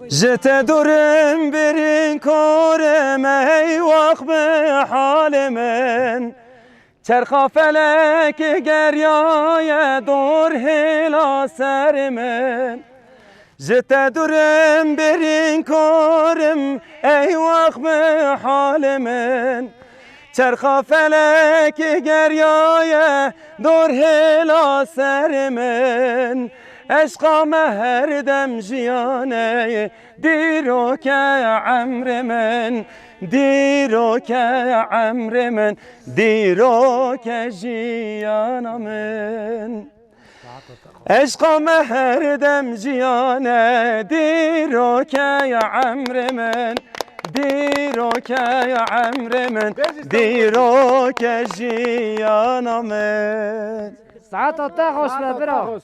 جت دورم برین کارم ای وقت به حال من چرخا فلک گریای دور هلا سر من جت دورم برین کارم ای وقت به حال من چرخا فلک گریای دور هلا سر من عشقام هر دم جیانه دیرو که عمر من دیرو که عمر من دیرو که جیانا من عشقام هر دم جیانه دیرو که عمر من دیرو که عمر من دیرو که جیانا من ساعت تا خوش به برا